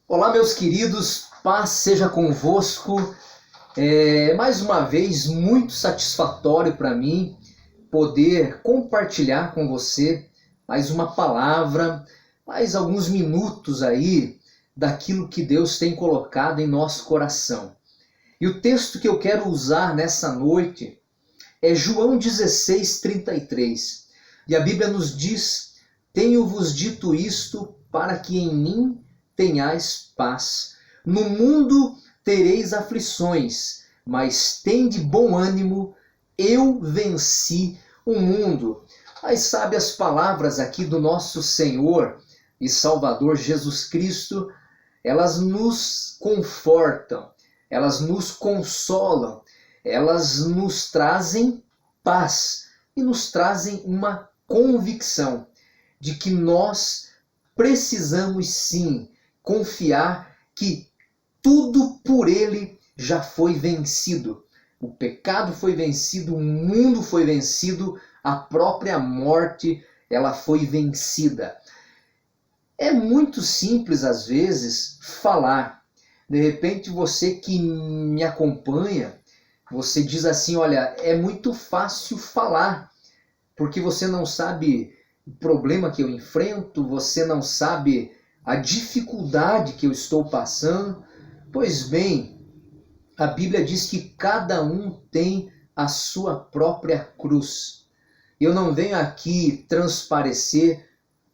Olá, meus queridos, paz seja convosco. Mais uma vez, muito satisfatório para mim poder compartilhar com você mais uma palavra, mais alguns minutos aí daquilo que Deus tem colocado em nosso coração. E o texto que eu quero usar nessa noite é João 16:33. E a Bíblia nos diz: Tenho-vos dito isto para que em mim tenhais paz. No mundo tereis aflições, mas tende bom ânimo, eu venci o mundo. As sábias palavras aqui do nosso Senhor e Salvador Jesus Cristo, elas nos confortam, elas nos consolam, elas nos trazem paz e nos trazem uma convicção de que nós precisamos sim confiar que tudo por Ele já foi vencido. O pecado foi vencido, o mundo foi vencido, a própria morte ela foi vencida. É muito simples às vezes falar. De repente você que me acompanha, você diz assim, olha, é muito fácil falar, porque você não sabe o problema que eu enfrento, você não sabe a dificuldade que eu estou passando. Pois bem, a Bíblia diz que cada um tem a sua própria cruz. Eu não venho aqui transparecer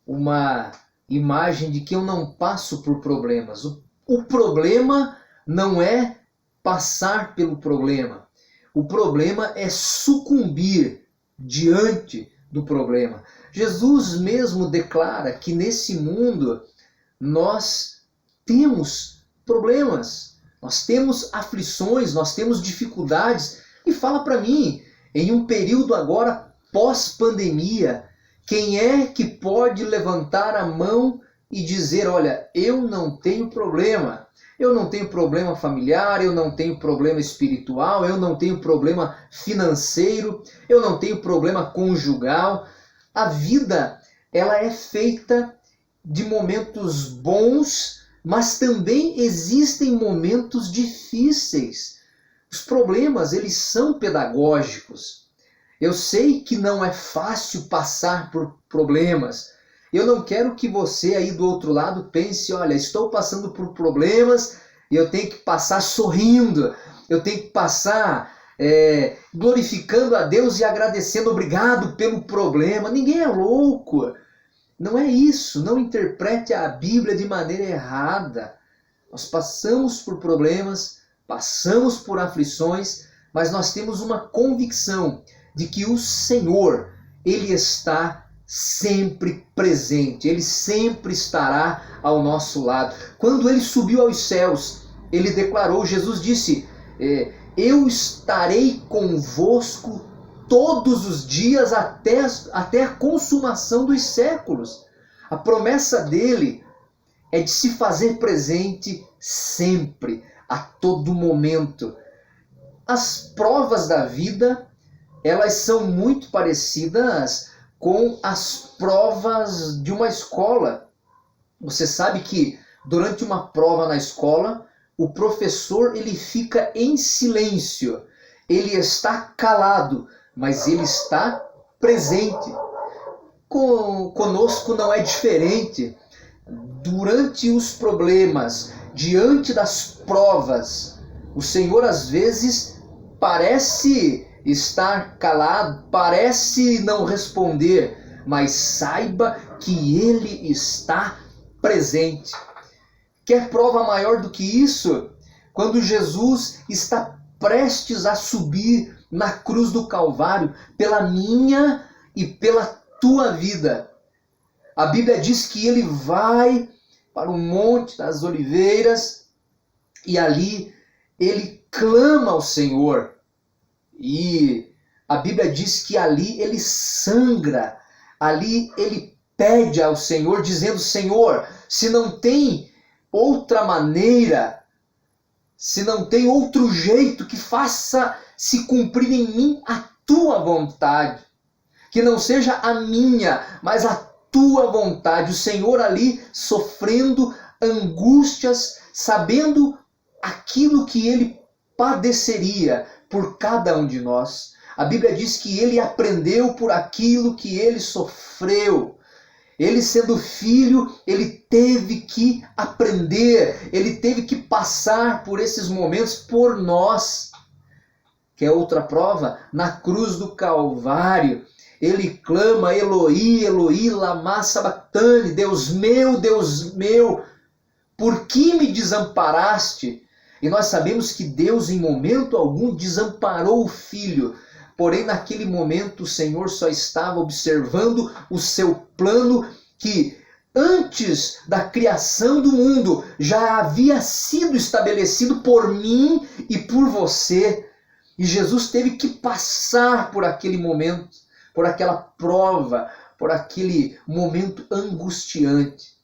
uma imagem de que eu não passo por problemas. O problema não é passar pelo problema. O problema é sucumbir diante do problema. Jesus mesmo declara que nesse mundo nós temos problemas, nós temos aflições, nós temos dificuldades. E fala para mim, em um período agora pós-pandemia, quem é que pode levantar a mão e dizer, olha, eu não tenho problema. Eu não tenho problema familiar, eu não tenho problema espiritual, eu não tenho problema financeiro, eu não tenho problema conjugal. A vida, ela é feita de momentos bons, mas também existem momentos difíceis. Os problemas, eles são pedagógicos. Eu sei que não é fácil passar por problemas. Eu não quero que você aí do outro lado pense, olha, estou passando por problemas e eu tenho que passar sorrindo, eu tenho que passar glorificando a Deus e agradecendo, obrigado pelo problema. Ninguém é louco. Não é isso. Não interprete a Bíblia de maneira errada. Nós passamos por problemas, passamos por aflições, mas nós temos uma convicção de que o Senhor, Ele está sempre presente, Ele sempre estará ao nosso lado. Quando Ele subiu aos céus, Ele declarou, Jesus disse, eu estarei convosco todos os dias até a consumação dos séculos. A promessa dele é de se fazer presente sempre, a todo momento. As provas da vida, elas são muito parecidas com as provas de uma escola. Você sabe que durante uma prova na escola, o professor ele fica em silêncio, ele está calado, mas ele está presente. Conosco não é diferente. Durante os problemas, diante das provas, o Senhor às vezes parece estar calado, parece não responder, mas saiba que Ele está presente. Quer prova maior do que isso? Quando Jesus está prestes a subir na cruz do Calvário pela minha e pela tua vida. A Bíblia diz que Ele vai para o Monte das Oliveiras e ali Ele clama ao Senhor. E a Bíblia diz que ali Ele sangra, ali Ele pede ao Senhor, dizendo, Senhor, se não tem outra maneira, se não tem outro jeito que faça se cumprir em mim a tua vontade, que não seja a minha, mas a tua vontade. O Senhor ali sofrendo angústias, sabendo aquilo que ele padeceria por cada um de nós. A Bíblia diz que ele aprendeu por aquilo que ele sofreu. Ele sendo filho, ele teve que aprender, ele teve que passar por esses momentos por nós. Quer outra prova? Na cruz do Calvário, ele clama, Eloi, Eloi, lama sabachthani, Deus meu, por que me desamparaste? E nós sabemos que Deus em momento algum desamparou o filho. Porém, naquele momento, o Senhor só estava observando o seu plano que, antes da criação do mundo, já havia sido estabelecido por mim e por você. E Jesus teve que passar por aquele momento, por aquela prova, por aquele momento angustiante.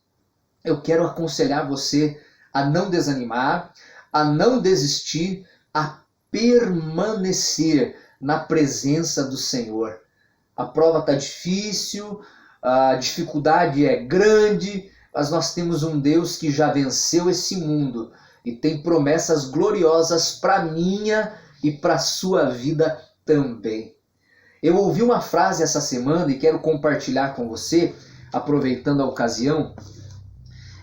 Eu quero aconselhar você a não desanimar, a não desistir, a permanecer na presença do Senhor. A prova está difícil, a dificuldade é grande, mas nós temos um Deus que já venceu esse mundo e tem promessas gloriosas para a minha e para a sua vida também. Eu ouvi uma frase essa semana e quero compartilhar com você, aproveitando a ocasião.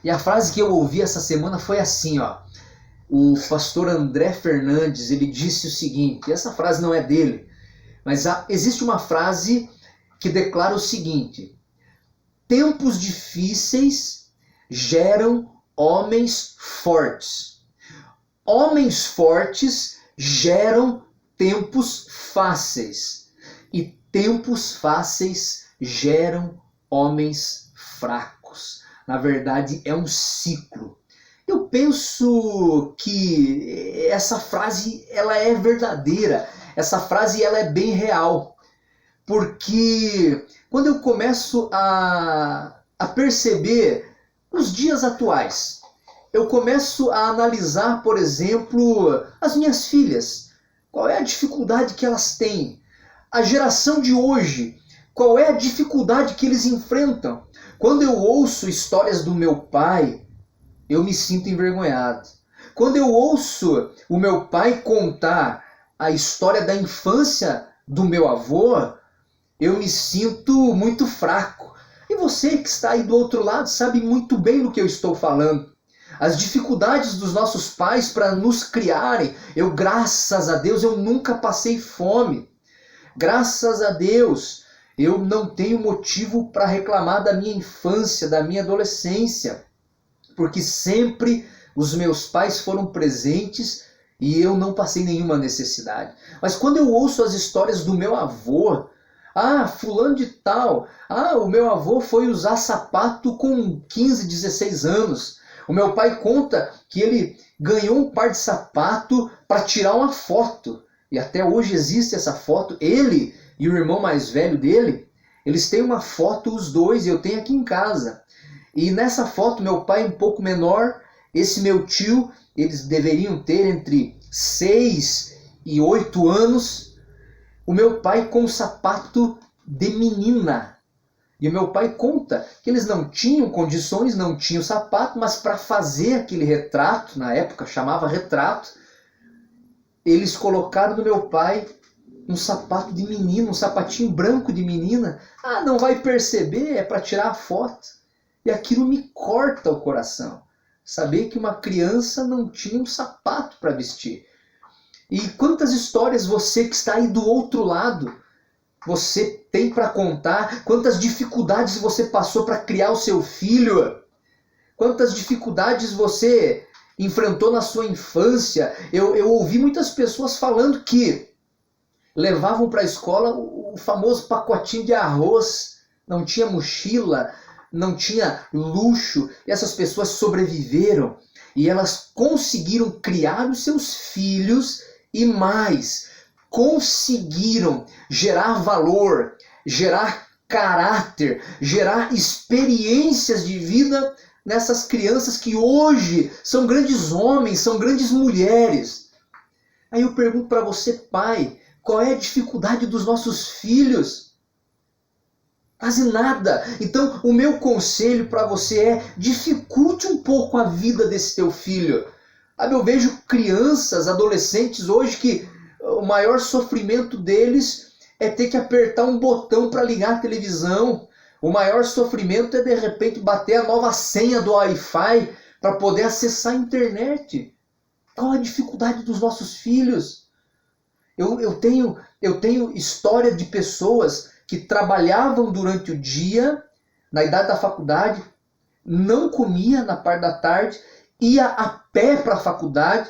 E a frase que eu ouvi essa semana foi assim, ó. O pastor André Fernandes, ele disse o seguinte, essa frase não é dele, mas existe uma frase que declara o seguinte: tempos difíceis geram homens fortes. Homens fortes geram tempos fáceis. E tempos fáceis geram homens fracos. Na verdade, é um ciclo. Eu penso que essa frase ela é verdadeira, essa frase ela é bem real, porque quando eu começo a perceber os dias atuais, eu começo a analisar, por exemplo, as minhas filhas, qual é a dificuldade que elas têm, a geração de hoje, qual é a dificuldade que eles enfrentam. Quando eu ouço histórias do meu pai, eu me sinto envergonhado. Quando eu ouço o meu pai contar a história da infância do meu avô, eu me sinto muito fraco. E você que está aí do outro lado sabe muito bem do que eu estou falando. As dificuldades dos nossos pais para nos criarem, graças a Deus, eu nunca passei fome. Graças a Deus, eu não tenho motivo para reclamar da minha infância, da minha adolescência. Porque sempre os meus pais foram presentes e eu não passei nenhuma necessidade. Mas quando eu ouço as histórias do meu avô, fulano de tal, o meu avô foi usar sapato com 15, 16 anos. O meu pai conta que ele ganhou um par de sapato para tirar uma foto. E até hoje existe essa foto. Ele e o irmão mais velho dele, eles têm uma foto, os dois, e eu tenho aqui em casa. E nessa foto, meu pai um pouco menor, esse meu tio, eles deveriam ter entre 6 e 8 anos. O meu pai com um sapato de menina. E o meu pai conta que eles não tinham condições, não tinham sapato, mas para fazer aquele retrato, na época chamava retrato, eles colocaram no meu pai um sapato de menino, um sapatinho branco de menina. Não vai perceber, é para tirar a foto. E aquilo me corta o coração. Saber que uma criança não tinha um sapato para vestir. E quantas histórias você que está aí do outro lado, você tem para contar? Quantas dificuldades você passou para criar o seu filho? Quantas dificuldades você enfrentou na sua infância? Eu ouvi muitas pessoas falando que levavam para a escola o famoso pacotinho de arroz, não tinha mochila, não tinha luxo, e essas pessoas sobreviveram e elas conseguiram criar os seus filhos e mais, conseguiram gerar valor, gerar caráter, gerar experiências de vida nessas crianças que hoje são grandes homens, são grandes mulheres. Aí eu pergunto para você, pai, qual é a dificuldade dos nossos filhos? Quase nada. Então, o meu conselho para você é: dificulte um pouco a vida desse teu filho. Sabe, eu vejo crianças, adolescentes hoje que o maior sofrimento deles é ter que apertar um botão para ligar a televisão. O maior sofrimento é de repente bater a nova senha do Wi-Fi para poder acessar a internet. Qual a dificuldade dos nossos filhos? Eu tenho história de pessoas que trabalhavam durante o dia, na idade da faculdade, não comia na parte da tarde, ia a pé para a faculdade,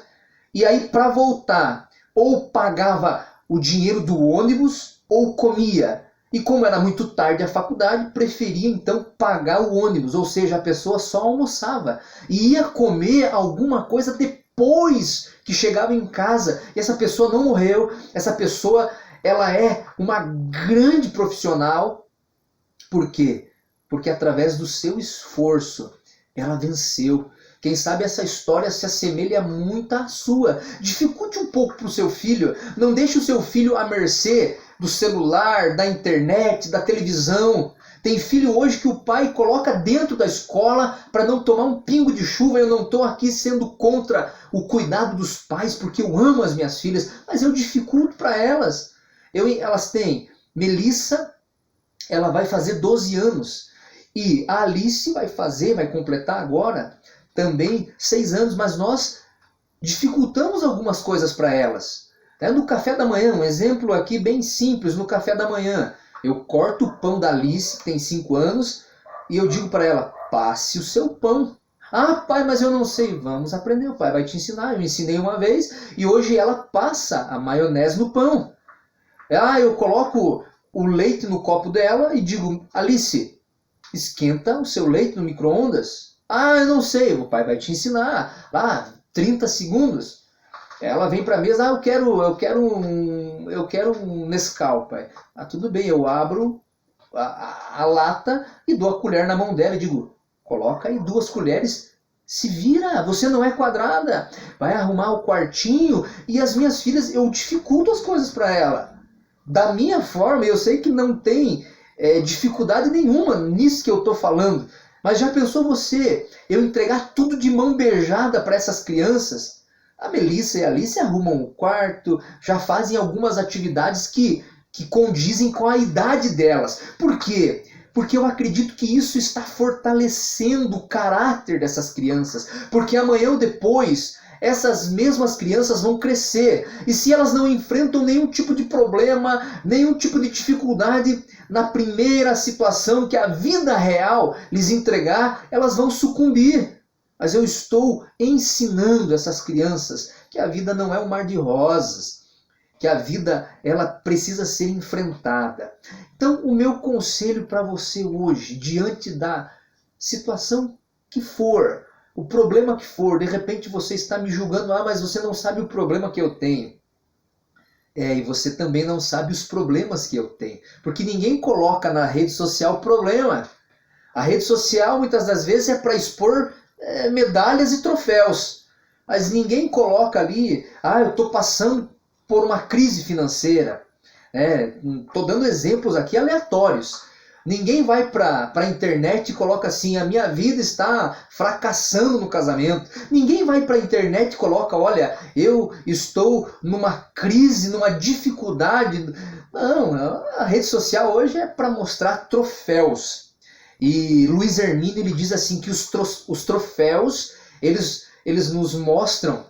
e aí para voltar, ou pagava o dinheiro do ônibus, ou comia. E como era muito tarde a faculdade, preferia então pagar o ônibus, ou seja, a pessoa só almoçava. E ia comer alguma coisa depois que chegava em casa. E essa pessoa não morreu, essa pessoa ela é uma grande profissional. Por quê? Porque através do seu esforço ela venceu. Quem sabe essa história se assemelha muito à sua. Dificulte um pouco para o seu filho. Não deixe o seu filho à mercê do celular, da internet, da televisão. Tem filho hoje que o pai coloca dentro da escola para não tomar um pingo de chuva. Eu não estou aqui sendo contra o cuidado dos pais, porque eu amo as minhas filhas, mas eu dificulto para elas. Elas têm Melissa, ela vai fazer 12 anos. E a Alice vai completar agora também 6 anos, mas nós dificultamos algumas coisas para elas. No café da manhã, um exemplo aqui bem simples, no café da manhã, eu corto o pão da Alice, que tem 5 anos, e eu digo para ela: passe o seu pão. Ah, pai, mas eu não sei. Vamos aprender, o pai vai te ensinar. Eu ensinei uma vez e hoje ela passa a maionese no pão. Eu coloco o leite no copo dela e digo: Alice, esquenta o seu leite no micro-ondas. Ah, eu não sei. O pai vai te ensinar. Lá, 30 segundos. Ela vem para a mesa: eu quero um Nescau, pai. Ah, tudo bem, eu abro a lata e dou a colher na mão dela e digo: coloca aí 2 colheres, se vira, você não é quadrada. Vai arrumar o quartinho. E as minhas filhas, eu dificulto as coisas para ela. Da minha forma, eu sei que não tem dificuldade nenhuma nisso que eu estou falando. Mas já pensou você, eu entregar tudo de mão beijada para essas crianças? A Melissa e a Alice arrumam o quarto, já fazem algumas atividades que condizem com a idade delas. Por quê? Porque eu acredito que isso está fortalecendo o caráter dessas crianças. Porque amanhã ou depois, essas mesmas crianças vão crescer. E se elas não enfrentam nenhum tipo de problema, nenhum tipo de dificuldade, na primeira situação que a vida real lhes entregar, elas vão sucumbir. Mas eu estou ensinando essas crianças que a vida não é um mar de rosas, que a vida ela precisa ser enfrentada. Então, o meu conselho para você hoje, diante da situação que for, o problema que for, de repente você está me julgando: mas você não sabe o problema que eu tenho. E você também não sabe os problemas que eu tenho, porque ninguém coloca na rede social problema. A rede social muitas das vezes é para expor medalhas e troféus, mas ninguém coloca ali: eu estou passando por uma crise financeira. Estou dando exemplos aqui aleatórios. Ninguém vai para a internet e coloca assim: a minha vida está fracassando no casamento. Ninguém vai para a internet e coloca: olha, eu estou numa crise, numa dificuldade. Não, a rede social hoje é para mostrar troféus. E Luiz Hermínio ele diz assim que os troféus, eles nos mostram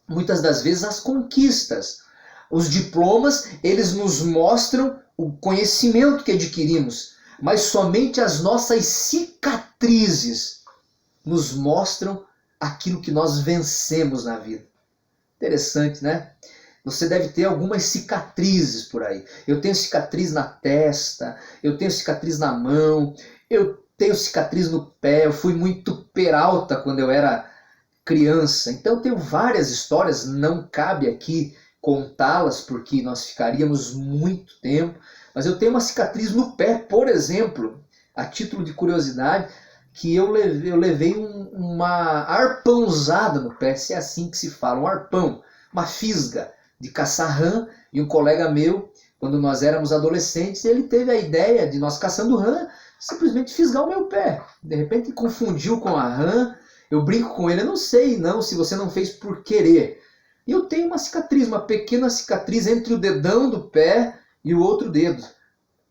muitas das vezes as conquistas. Os diplomas, eles nos mostram o conhecimento que adquirimos, mas somente as nossas cicatrizes nos mostram aquilo que nós vencemos na vida. Interessante, né? Você deve ter algumas cicatrizes por aí. Eu tenho cicatriz na testa, eu tenho cicatriz na mão, eu tenho cicatriz no pé, eu fui muito peralta quando eu era criança. Então eu tenho várias histórias, não cabe aqui contá-las porque nós ficaríamos muito tempo. Mas eu tenho uma cicatriz no pé, por exemplo, a título de curiosidade, que eu levei uma arpãozada no pé, se é assim que se fala, um arpão, uma fisga de caçar rã, e um colega meu Quando nós éramos adolescentes, ele teve a ideia de nós caçando rã, simplesmente fisgar o meu pé. De repente confundiu com a rã. Eu brinco com ele, eu não sei não se você não fez por querer. E eu tenho uma cicatriz, uma pequena cicatriz entre o dedão do pé e o outro dedo.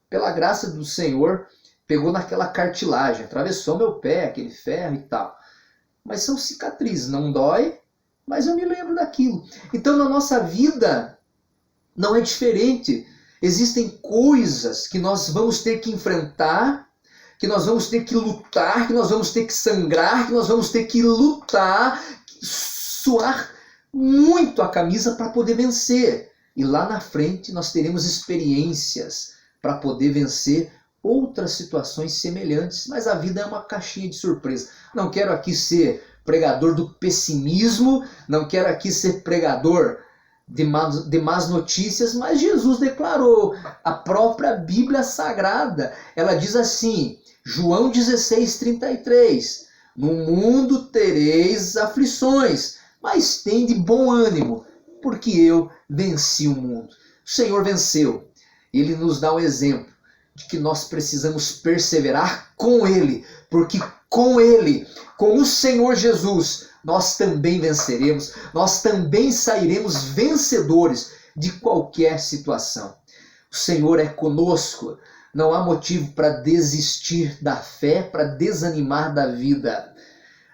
Pela graça do Senhor, pegou naquela cartilagem, atravessou meu pé, aquele ferro e tal. Mas são cicatrizes, não dói, mas eu me lembro daquilo. Então na nossa vida não é diferente. Existem coisas que nós vamos ter que enfrentar, que nós vamos ter que lutar, que nós vamos ter que sangrar, que nós vamos ter que lutar, suar muito a camisa para poder vencer. E lá na frente nós teremos experiências para poder vencer outras situações semelhantes. Mas a vida é uma caixinha de surpresa. Não quero aqui ser pregador do pessimismo, não quero aqui ser pregador de más notícias, mas Jesus declarou, a própria Bíblia Sagrada, ela diz assim, João 16:33, no mundo tereis aflições, mas tende bom ânimo, porque eu venci o mundo. O Senhor venceu. Ele nos dá o exemplo de que nós precisamos perseverar com Ele, porque com Ele, com o Senhor Jesus, nós também venceremos, nós também sairemos vencedores de qualquer situação. O Senhor é conosco, não há motivo para desistir da fé, para desanimar da vida.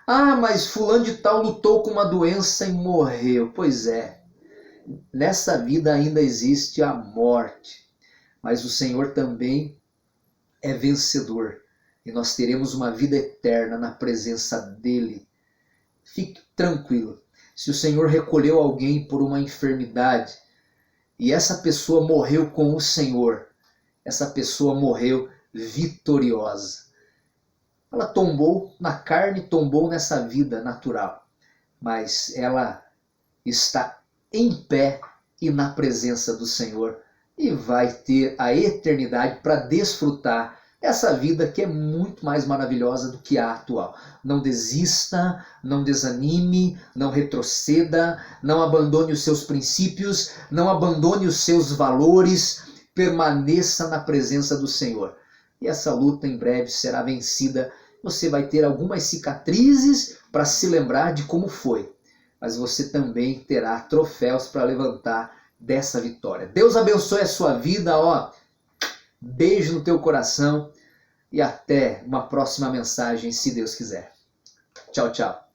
Ah, mas fulano de tal lutou com uma doença e morreu. Pois é, nessa vida ainda existe a morte, mas o Senhor também é vencedor e nós teremos uma vida eterna na presença dEle. Fique tranquilo, se o Senhor recolheu alguém por uma enfermidade e essa pessoa morreu com o Senhor, essa pessoa morreu vitoriosa. Ela tombou na carne, tombou nessa vida natural, mas ela está em pé e na presença do Senhor e vai ter a eternidade para desfrutar essa vida que é muito mais maravilhosa do que a atual. Não desista, não desanime, não retroceda, não abandone os seus princípios, não abandone os seus valores, permaneça na presença do Senhor. E essa luta em breve será vencida. Você vai ter algumas cicatrizes para se lembrar de como foi, mas você também terá troféus para levantar dessa vitória. Deus abençoe a sua vida, ó. Beijo no teu coração e até uma próxima mensagem, se Deus quiser. Tchau, tchau.